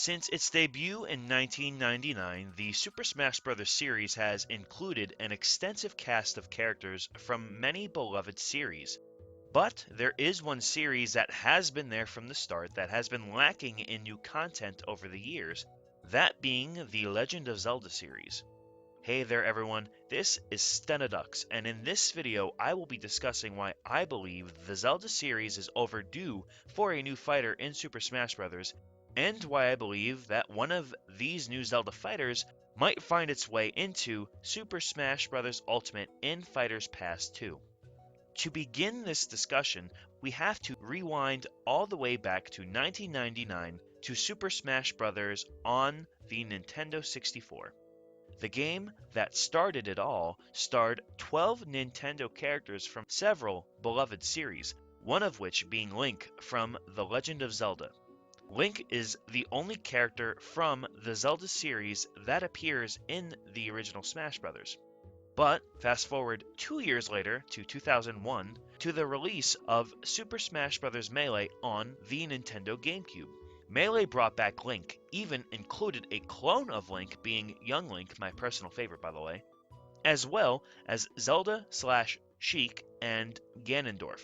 Since its debut in 1999, the Super Smash Bros. Series has included an extensive cast of characters from many beloved series. But there is one series that has been there from the start that has been lacking in new content over the years, that being the Legend of Zelda series. Hey there everyone, this is Stenadux, and in this video I will be discussing why I believe the Zelda series is overdue for a new fighter in Super Smash Bros., and why I believe that one of these new Zelda fighters might find its way into Super Smash Bros. Ultimate in Fighters Pass 2. To begin this discussion, we have to rewind all the way back to 1999 to Super Smash Bros. On the Nintendo 64. The game that started it all starred 12 Nintendo characters from several beloved series, one of which being Link from The Legend of Zelda. Link is the only character from the Zelda series that appears in the original Smash Bros. But fast forward 2 years later to 2001 to the release of Super Smash Bros. Melee on the Nintendo GameCube. Melee brought back Link, even included a clone of Link being Young Link, my personal favorite by the way, as well as Zelda/Sheik and Ganondorf.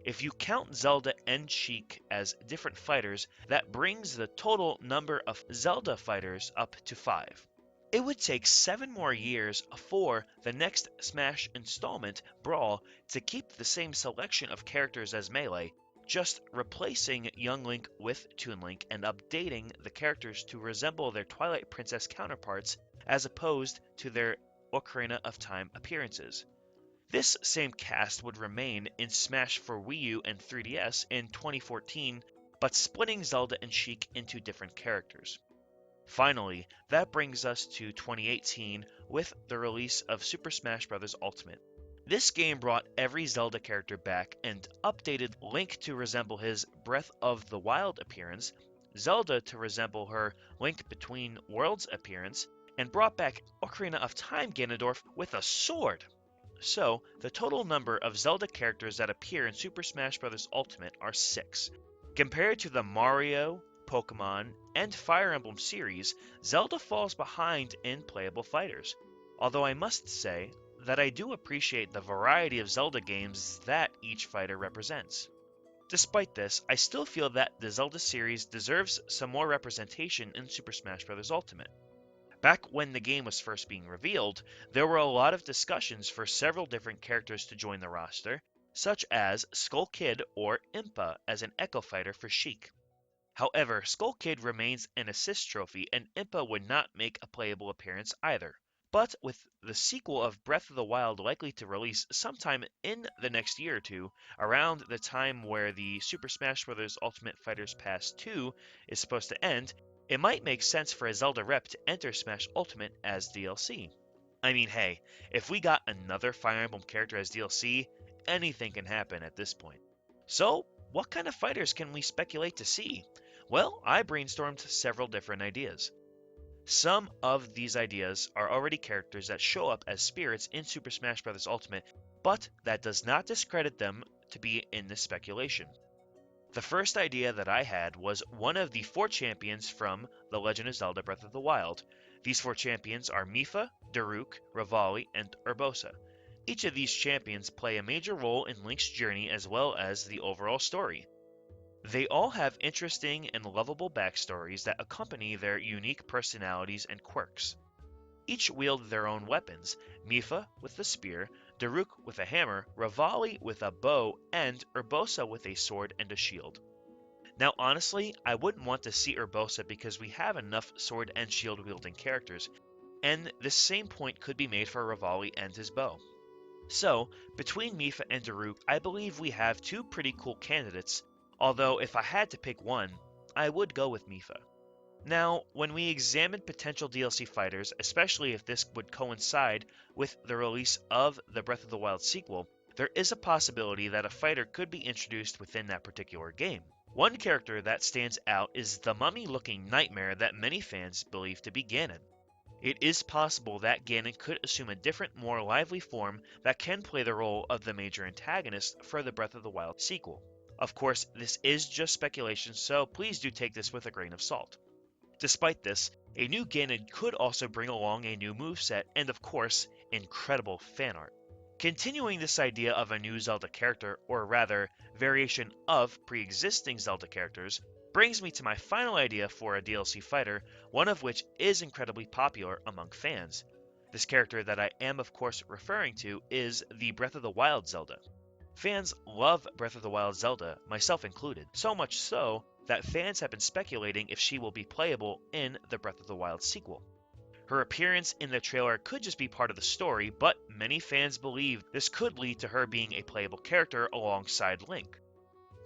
If you count Zelda and Sheik as different fighters, that brings the total number of Zelda fighters up to 5. It would take 7 more years for the next Smash installment, Brawl, to keep the same selection of characters as Melee, just replacing Young Link with Toon Link and updating the characters to resemble their Twilight Princess counterparts as opposed to their Ocarina of Time appearances. This same cast would remain in Smash for Wii U and 3DS in 2014, but splitting Zelda and Sheik into different characters. Finally, that brings us to 2018 with the release of Super Smash Bros. Ultimate. This game brought every Zelda character back and updated Link to resemble his Breath of the Wild appearance, Zelda to resemble her Link Between Worlds appearance, and brought back Ocarina of Time Ganondorf with a sword. So, the total number of Zelda characters that appear in Super Smash Bros. Ultimate are 6. Compared to the Mario, Pokemon, and Fire Emblem series, Zelda falls behind in playable fighters. Although I must say that I do appreciate the variety of Zelda games that each fighter represents. Despite this, I still feel that the Zelda series deserves some more representation in Super Smash Bros. Ultimate. Back when the game was first being revealed, there were a lot of discussions for several different characters to join the roster, such as Skull Kid or Impa as an Echo Fighter for Sheik. However, Skull Kid remains an assist trophy and Impa would not make a playable appearance either. But with the sequel of Breath of the Wild likely to release sometime in the next year or two, around the time where the Super Smash Bros. Ultimate Fighters Pass 2 is supposed to end, it might make sense for a Zelda rep to enter Smash Ultimate as DLC. I mean, hey, if we got another Fire Emblem character as DLC, anything can happen at this point. So, what kind of fighters can we speculate to see? Well, I brainstormed several different ideas. Some of these ideas are already characters that show up as spirits in Super Smash Bros. Ultimate, but that does not discredit them to be in this speculation. The first idea that I had was one of the 4 champions from The Legend of Zelda Breath of the Wild. These 4 champions are Mipha, Daruk, Revali, and Urbosa. Each of these champions play a major role in Link's journey as well as the overall story. They all have interesting and lovable backstories that accompany their unique personalities and quirks. Each wield their own weapons, Mipha with a spear, Daruk with a hammer, Revali with a bow, and Urbosa with a sword and a shield. Now honestly, I wouldn't want to see Urbosa because we have enough sword and shield wielding characters, and the same point could be made for Revali and his bow. So, between Mipha and Daruk, I believe we have 2 pretty cool candidates, although if I had to pick one, I would go with Mipha. Now, when we examine potential DLC fighters, especially if this would coincide with the release of the Breath of the Wild sequel, there is a possibility that a fighter could be introduced within that particular game. One character that stands out is the mummy-looking nightmare that many fans believe to be Ganon. It is possible that Ganon could assume a different, more lively form that can play the role of the major antagonist for the Breath of the Wild sequel. Of course, this is just speculation, so please do take this with a grain of salt. Despite this, a new Ganon could also bring along a new moveset and, of course, incredible fan art. Continuing this idea of a new Zelda character, or rather, variation of pre-existing Zelda characters, brings me to my final idea for a DLC fighter, one of which is incredibly popular among fans. This character that I am of course referring to is the Breath of the Wild Zelda. Fans love Breath of the Wild Zelda, myself included, so much so that fans have been speculating if she will be playable in the Breath of the Wild sequel. Her appearance in the trailer could just be part of the story, but many fans believe this could lead to her being a playable character alongside Link.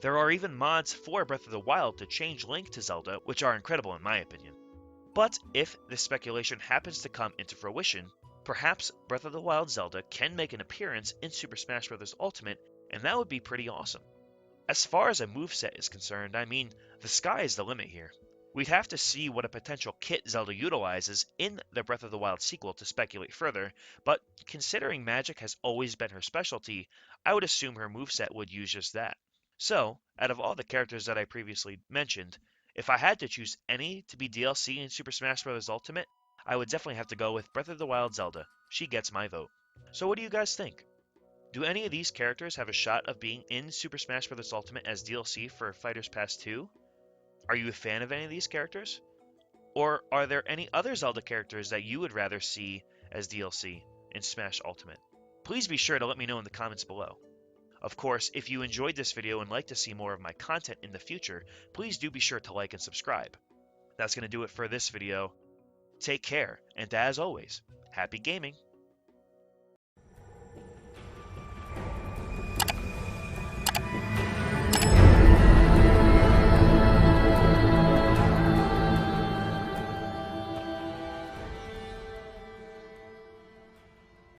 There are even mods for Breath of the Wild to change Link to Zelda, which are incredible in my opinion. But if this speculation happens to come into fruition, perhaps Breath of the Wild Zelda can make an appearance in Super Smash Bros. Ultimate, and that would be pretty awesome. As far as a moveset is concerned, I mean, the sky is the limit here. We'd have to see what a potential kit Zelda utilizes in the Breath of the Wild sequel to speculate further, but considering magic has always been her specialty, I would assume her moveset would use just that. So, out of all the characters that I previously mentioned, if I had to choose any to be DLC in Super Smash Bros. Ultimate, I would definitely have to go with Breath of the Wild Zelda. She gets my vote. So what do you guys think? Do any of these characters have a shot of being in Super Smash Bros. Ultimate as DLC for Fighters Pass 2? Are you a fan of any of these characters? Or are there any other Zelda characters that you would rather see as DLC in Smash Ultimate? Please be sure to let me know in the comments below. Of course, if you enjoyed this video and like to see more of my content in the future, please do be sure to like and subscribe. That's going to do it for this video. Take care, and as always, happy gaming!